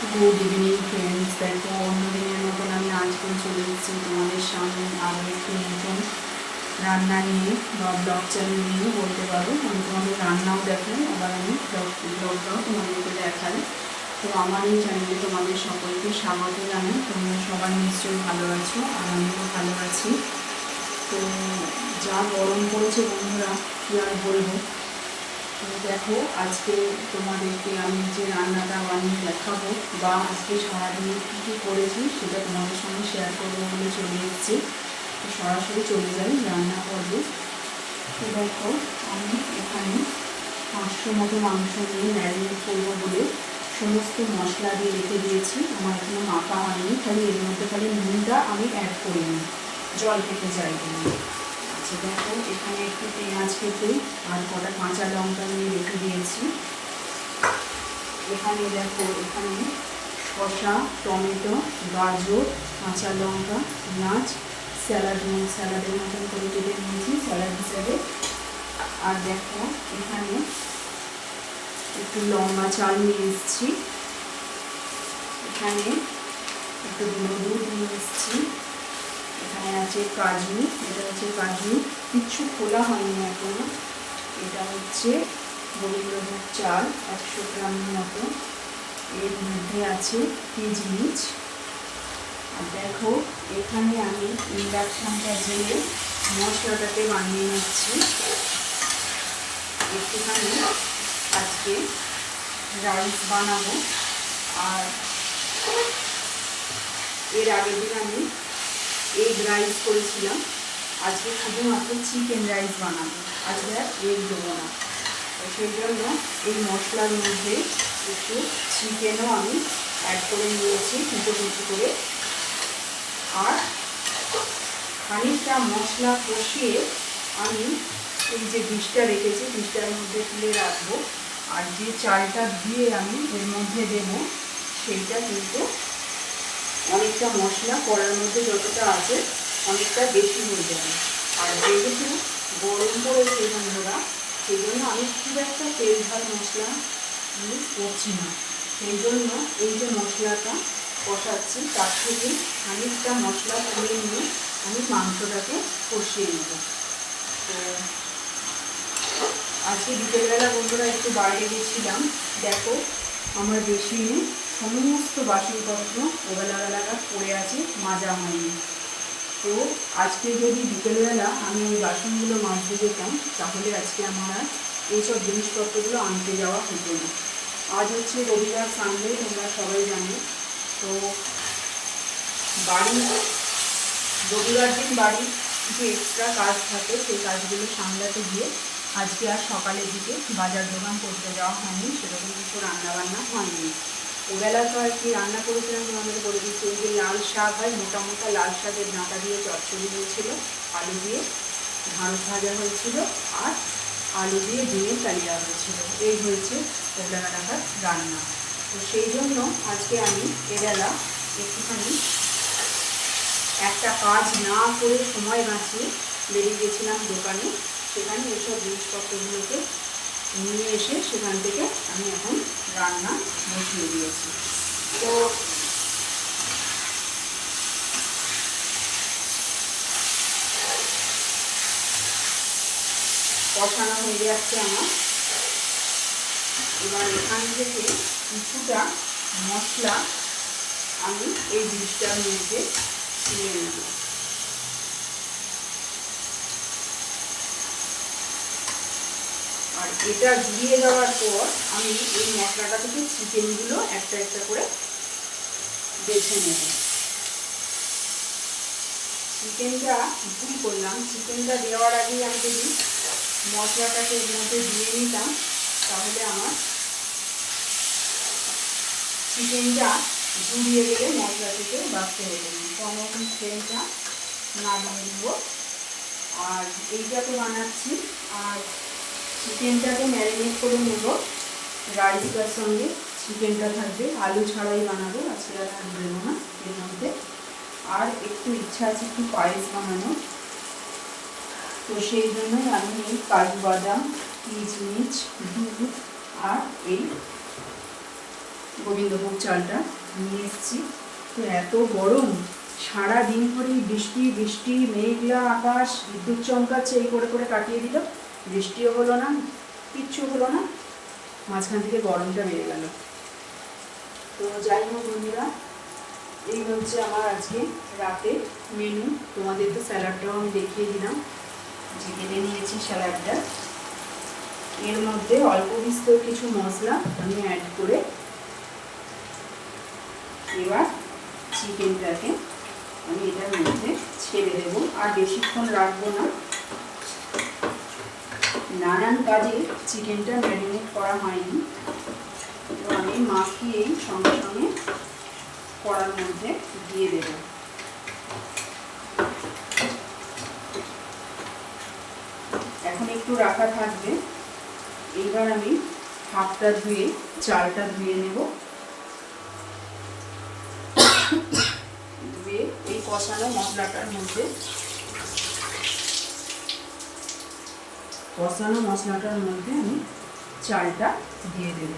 Good evening friends. দেখো অন্য দিনের মতন আমি আজকে চলে এসেছি তোমাদের সামনে আরও একটু নতুন রান্না নিয়ে বা ব্লগ চ্যানেল নিয়ে বলতে পারো। আমি তোমাদের রান্নাও দেখাই, আবার আমি ব্লগটাও তোমাদেরকে দেখাই। তো আমার এই চ্যানেলে তোমাদের সকলকে স্বাগত জানাই। তোমরা সবাই নিশ্চয়ই ভালো আছো, আর আমিও ভালো আছি। তো যা গরম পড়েছে বন্ধুরা, কী আর বলবো। তো দেখো আজকে তোমাদেরকে আমি যে রান্নাটা বানিয়ে দেখাবো বা আজকে সারাদিন কী কী করেছি সেটা তোমাদের সঙ্গে শেয়ার করবো বলে চলে এসেছি। তো সরাসরি চলে যাই রান্না করবো। তো দেখো আমি এখানে 500 মতো মাংস নিয়ে ম্যারিনেট করবো বলে সমস্ত মশলা দিয়ে রেখে দিয়েছি। আমার এখনো মাখা হয়নি, খালি এর মধ্যে খালি নুনটা আমি অ্যাড করিনি, জল পেতে যাই বলে। আচ্ছা দেখো এখানে একটু পেঁয়াজ কেটে আর কটা কাঁচা লঙ্কা নিয়ে রেখে দিয়েছি। এখানে দেখো এখানে শসা, টমেটো, গাজর, কাঁচা লঙ্কা, পেঁয়াজ স্যালাডের মতন করে কেটে নিয়েছি স্যালাড হিসাবে। আর দেখো এখানে একটু লম্বা চাল নিয়ে এসেছি, এখানে একটু গুঁড়ো দুধ নিয়ে এসেছি, এখানে আছে কাজু, এটা হচ্ছে কাজু, কিচ্ছু খোলা হয়নি এখনো। এটা হচ্ছে গোবিন্দভোগ চাল 100 গ্রামের মতো, এর মধ্যে আছে কিশমিশ। আর দেখো এখানে আমি ইন্ডাকশানটা জেলে মশলাটাকে বানিয়ে নিচ্ছি। একটুখানি আজকে রাইস বানাবো, আর এর আগের দিন আমি এগ রাইস করেছিলাম। আজকে শুধুমাত্র চিকেন রাইস বানাবো, আজকে আর এগ দেবো না। তো সেই জন্য এই মশলার মধ্যে একটু চিকেনও আমি অ্যাড করে নিয়েছি কুচো কুচি করে। আর খানিকটা মশলা কষিয়ে আমি এই যে ডিশটা রেখেছি ডিশটার মধ্যে তুলে রাখবো। আর যে চালটা ধুয়ে আমি এর মধ্যে দেবো সেইটা কিন্তু অনেকটা মশলা কড়ার মধ্যে যতটা আছে অনেকটা বেশি হয়ে যাবে। আর যেহেতু গরম পড়েছে বন্ধুরা, সেই জন্য আমি খুব একটা তেল ঝাল মশলা ইউজ করছি না। সেই জন্য এই যে মশলাটা কষাচ্ছি তার থেকে খানিকটা মশলা তুলে নিয়ে আমি মাংসটাকে কষিয়ে নেব। তো আজকে বিকেলবেলা বন্ধুরা একটু বাইরে গেছিলাম। দেখো আমার বেশি সমস্ত বাসনপত্র ওবেলাবেলাটা পড়ে আছে, মাজা হয়নি। তো আজকে যদি বিকেলবেলা আমি ওই বাসনগুলো মাজতে যেতাম তাহলে আজকে আমার আর এইসব জিনিসপত্রগুলো আনতে যাওয়া হতো না। আজ হচ্ছে রবিবার, সানডে, তোমরা সবাই জানো। তো বাড়ি রবিবার দিন বাড়ির যে এক্সট্রা কাজ থাকে সেই কাজগুলো সামলাতে গিয়ে আজকে আর সকালের দিকে বাজার দোকান করতে যাওয়া হয়নি, সেরকম কিছু রান্নাবান্না হয়নি। ওবেলা তো আর কি রান্না করেছিলাম তোমাদের বলে দিচ্ছি, ওই যে লাল শাক হয়, মোটা মোটা লাল শাকের ডাঁটা দিয়ে চচ্চড়ি হয়েছিল, আলু দিয়ে ঢাঁড়স ভাজা হয়েছিল, আর আলু দিয়ে ডিমের কালিয়া হয়েছিল। এই হয়েছে ওবেলাকার রান্না। তো সেই জন্য আজকে আমি এবেলা একটুখানি একটা কাজ না করে সময় বাঁচিয়ে বেরিয়ে গেছিলাম দোকানে। সেখানে এইসব জিনিসপত্রগুলোকে নিয়ে এসে সেখান থেকে আমি এখন রান্না বসিয়ে দিয়েছি। তো কষানো হয়ে যাচ্ছে আমার। এবার এখান থেকে কিছুটা মশলা আমি এই ডিশটার মধ্যে দিয়ে নেব। আর এটা জুড়িয়ে যাওয়ার পর আমি এই মশলাটা থেকে চিকেনগুলো একটা একটা করে বেছে নেব। চিকেনটা ভুল করলাম, চিকেনটা দেওয়ার আগেই আমি যদি মশলাটাকে এর মধ্যে দিয়ে নিতাম তাহলে আমার চিকেনটা জুড়িয়ে গেলে মশলা থেকে বাঁচতে হতো না। তো আমি এখন ফ্লেমটা না দিয়ে দেব। আর এইটাকে বানাচ্ছি, আর চিকেনটাকে ম্যারিনেট করে নেব। রাইসটার সঙ্গে চিকেনটা থাকবে, আলু ছাড়াই বানাবো, আজকে আর আলু দেবো না এর মধ্যে। আর একটু ইচ্ছা আছে একটু পায়েস বানানো, তো সেই জন্যই আমি এই কাজু বাদাম, কিশমিশ, দুধ আর এই গোবিন্দভোগ চালটা নিয়ে এসেছি। তো এত গরম, সারা দিন ধরেই বৃষ্টি বৃষ্টি, মেঘলা আকাশ, বিদ্যুৎ চমকাচ্ছে, এই করে করে কাটিয়ে দিল। বৃষ্টিও হলো না, কিচ্ছু হলো না, মাঝখান থেকে গরমটা বেড়ে গেল। তো যাই হোক বন্ধুরা, এই হচ্ছে আমার আজকে রাতে মেনু। তোমাদের তো স্যালাডটাও আমি দেখিয়ে দিলাম, যে কেটে নিয়েছি স্যালাডটা। এর মধ্যে অল্প বিস্তর কিছু মশলা আমি অ্যাড করে এবার চিকেনটাকে আমি এটার মধ্যে ছেড়ে দেবো। আর বেশিক্ষণ রাখবো না, নানান কাজে চিকেনটা ম্যারিনেট করা হয়নি। তো আমি মাখিয়েই সঙ্গে সঙ্গে কড়ার মধ্যে দিয়ে দেব। এখন একটু রাখা থাকবে। এইবার আমি হাফটা ধুয়ে চালটা ধুয়ে নেব। ধুয়ে এই কষানো মশলাটার মধ্যে আমি চালটা দিয়ে দেব।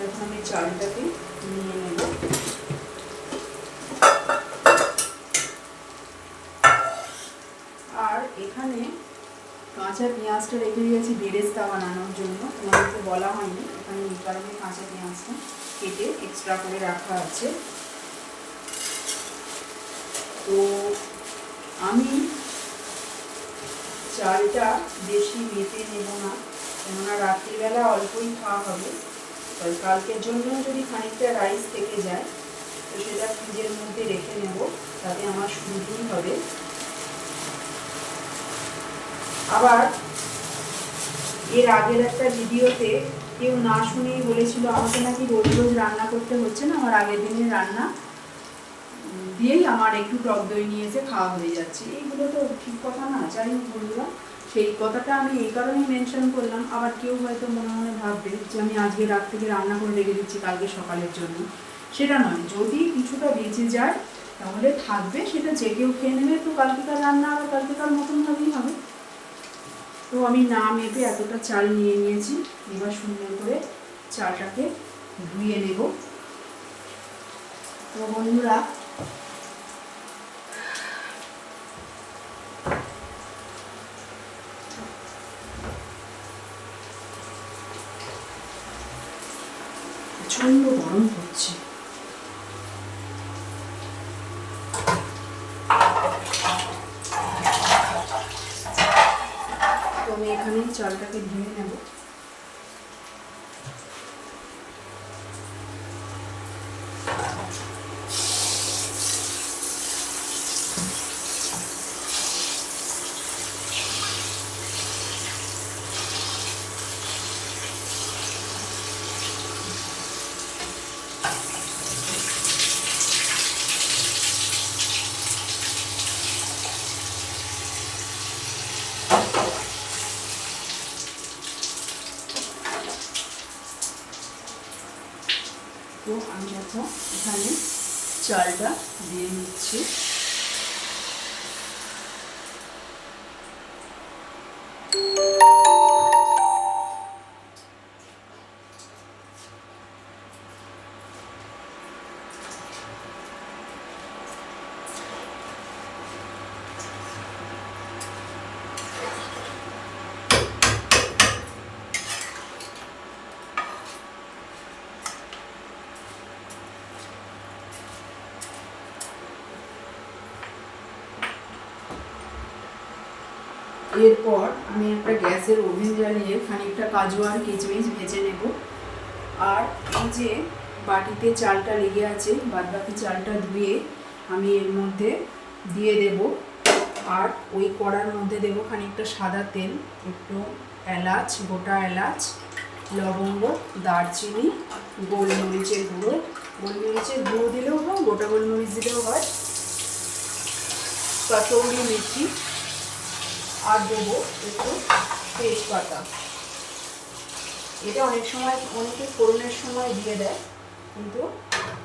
এখন আমি চালটাকে নিয়ে নেব। আর এখানে কাঁচা পেঁয়াজটা রেখে দিয়েছি বেরেস্তা বানানোর জন্য, তোমাদেরকে বলা হয়নি। এখানে এই কারণে কাঁচা পেঁয়াজটা কেটে এক্সট্রা করে রাখা আছে। তো আমি চালটা বেশি মেপে নেব না, কেননা রাত্রিবেলা অল্পই খাওয়া হবে। কালকের জন্য যদি খানিকটা রাইস থেকে যায় তো সেটা ফ্রিজের মধ্যে রেখে নেব, তাতে আমার সুবিধাই হবে। আবার এর আগের একটা ভিডিওতে কেউ না শুনেই বলেছিল আমাকে নাকি রোজ রোজ রান্না করতে হচ্ছে না, আমার আগের দিনের রান্না দিয়েই আমার একটু টক দই নিয়ে এসে খাওয়া হয়ে যাচ্ছে। এইগুলো তো ঠিক কথা না। যাই হোক বন্ধুরা, সেই কথাটা আমি এই কারণেই মেনশন করলাম। আবার কেউ হয়তো মনে মনে ভাববে যে আমি আজকে রাত থেকে রান্না করে রেখে দিচ্ছি কালকে সকালের জন্য। সেটা নয়, যদি কিছুটা বেঁচে যায় তাহলে থাকবে, সেটা যে কেউ খেয়ে নেবে। তো কালকেকার রান্না আবার কালকেকার মতনভাবেই হবে। তো আমি না মেপে এতটা চাল নিয়ে নিয়েছি। এবার সুন্দর করে চালটাকে ধুয়ে নেব। তো বন্ধুরা, প্রচন্ড গরম হচ্ছে। তো আমি এখানে চালটাকে ধুয়ে নেব। তো আমি এখন এখানে চালটা দিয়ে নিচ্ছি। এরপর আমি একটা গ্যাসের ওভেন জ্বালিয়ে খানিকটা কাজু আর কিচমিচ ভেজে নেব। আর এই যে বাটিতে চালটা লেগে আছে, বাদবাকি চালটা ধুয়ে আমি এর মধ্যে দিয়ে দেব। আর ওই কড়ার মধ্যে দেব খানিকটা সাদা তেল, একটু এলাচ, গোটা এলাচ, লবঙ্গ, দারচিনি, গোলমরিচের গুঁড়ো। গোলমরিচের গুঁড়ো দিলেও হয়, গোটা গোলমরিচ দিলেও হয়, কসৌরি মেথি, আর দেবো একটু তেজপাতা। এটা অনেক সময় অনেকে ফোড়নের সময় দিয়ে দেয়, কিন্তু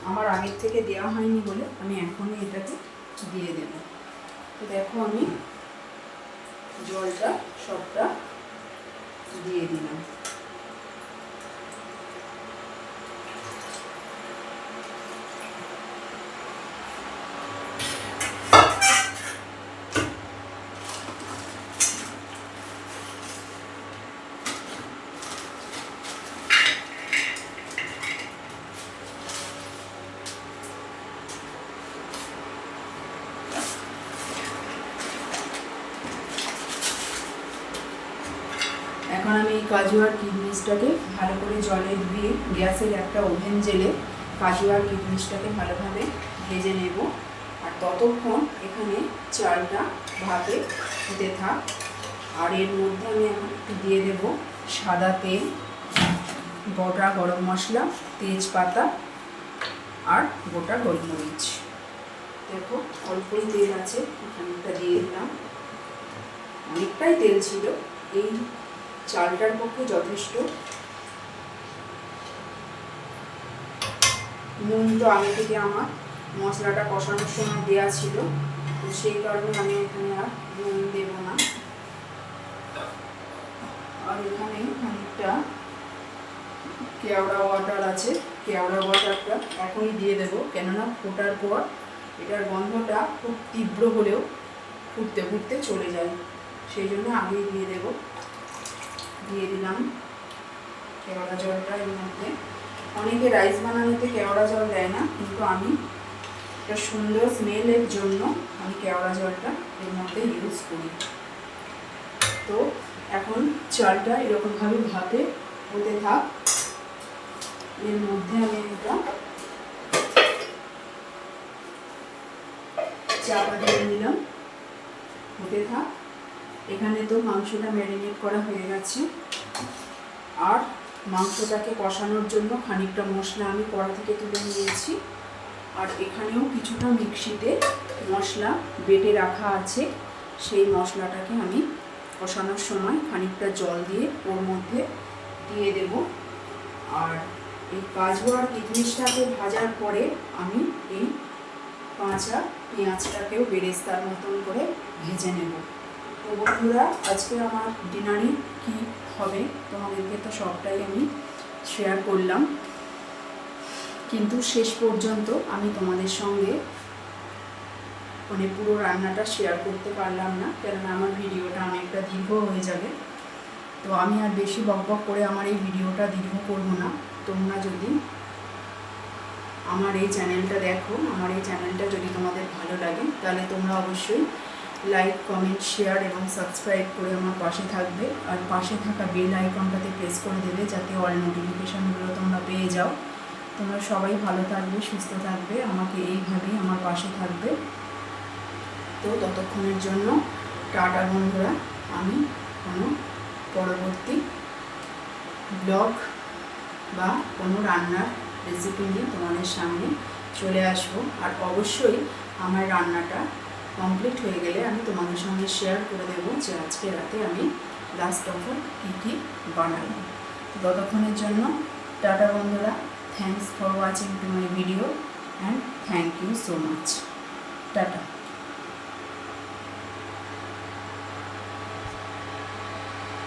আমার আগের থেকে দেওয়া হয়নি বলে আমি এখনই এটাকে দিয়ে দেব। তো দেখো আমি জলটা সবটা দিয়ে দিলাম। কাজু আর কিশমিশটাকে ভালো করে জলে ধুয়ে গ্যাসের একটা ওভেন জেলে কাজু আর কিশমিশটাকে ভালোভাবে ভেজে নেব। আর ততক্ষণ এখানে চালটা ভাতে হতে থাক। আর এর মধ্যে আমি এখন একটু দিয়ে দেব সাদা তেল, গোটা গরম মশলা, তেজপাতা আর গোটা গোলমরিচ। দেখো অল্পই তেল আছে, খানিকটা দিয়ে দিলাম। অনেকটাই তেল ছিল, এই চালটার পক্ষে যথেষ্ট। নুন তো আগে থেকে আমার মশলাটা কষানোর সময় দেওয়া ছিল, তো সেই কারণে আমি এখানে আর নুন দেব না। আর এখানে খানিকটা কেওড়া ওয়াটার আছে, কেওড়া ওয়াটারটা এখনই দিয়ে দেবো, কেননা ফোটার পর এটার গন্ধটা খুব তীব্র হলেও ফুটতে ফুটতে চলে যায়, সেই জন্য আগেই দিয়ে দেব। দিয়ে দিলাম কেওড়া জলটা এর মধ্যে। অনেকে রাইস বানানোতে কেওড়া জল দেয় না, কিন্তু আমি একটা সুন্দর স্মেলের জন্য আমি কেওড়া জলটা এর মধ্যে ইউজ করি। তো এখন চালটা এরকমভাবে ভাতে হতে থাক। এর মধ্যে আমি এটা চাপা দিয়ে নিলাম, হতে থাক। এখানে তো মাংসটা ম্যারিনেট করা হয়ে গেছে। আর মাংসটাকে কষানোর জন্য খানিকটা মশলা আমি কড়া থেকে তুলে নিয়েছি। আর এখানেও কিছুটা মিক্সিতে মশলা বেটে রাখা আছে, সেই মশলাটাকে আমি কষানোর সময় খানিকটা জল দিয়ে ওর মধ্যে দিয়ে দেব। আর এই কাজু আর কিশমিশটাকে ভাজার পরে আমি এই কাঁচা পেঁয়াজটাকেও বেরেস্তার মতন করে ভেজে নেব। তো বন্ধুরা, আজকে আমার ডিনারে কী হবে তোমাদেরকে তো সবটাই আমি শেয়ার করলাম, কিন্তু শেষ পর্যন্ত আমি তোমাদের সঙ্গে মানে পুরো রান্নাটা শেয়ার করতে পারলাম না, কেননা আমার ভিডিওটা অনেকটা দীর্ঘ হয়ে যাবে। তো আমি আর বেশি বকবক করে আমার এই ভিডিওটা দীর্ঘ করব না। তোমরা যদি আমার এই চ্যানেলটা দেখো, আমার এই চ্যানেলটা যদি তোমাদের ভালো লাগে, তাহলে তোমরা অবশ্যই লাইক, কমেন্ট, শেয়ার এবং সাবস্ক্রাইব করে আমার পাশে থাকবে। আর পাশে থাকা বেল আইকনটাতে প্রেস করে দেবে, যাতে অল নোটিফিকেশানগুলো তোমরা পেয়ে যাও। তোমরা সবাই ভালো থাকবে, সুস্থ থাকবে, আমাকে এইভাবেই আমার পাশে থাকবে। তো ততক্ষণের জন্য টাটা বন্ধুরা। আমি কোনো পরবর্তী ব্লগ বা কোনো রান্নার রেসিপি নিয়ে তোমাদের সামনে চলে আসবো। আর অবশ্যই আমার রান্নাটা কমপ্লিট হয়ে গেলে আমি তোমাদের সঙ্গে শেয়ার করে দেবো যে আজকে রাতে আমি লাস্ট অফ অল কী কী বানাবো। ততক্ষণের জন্য টাটা বন্ধুরা। Thanks for watching to my video and thank you so much. Tata.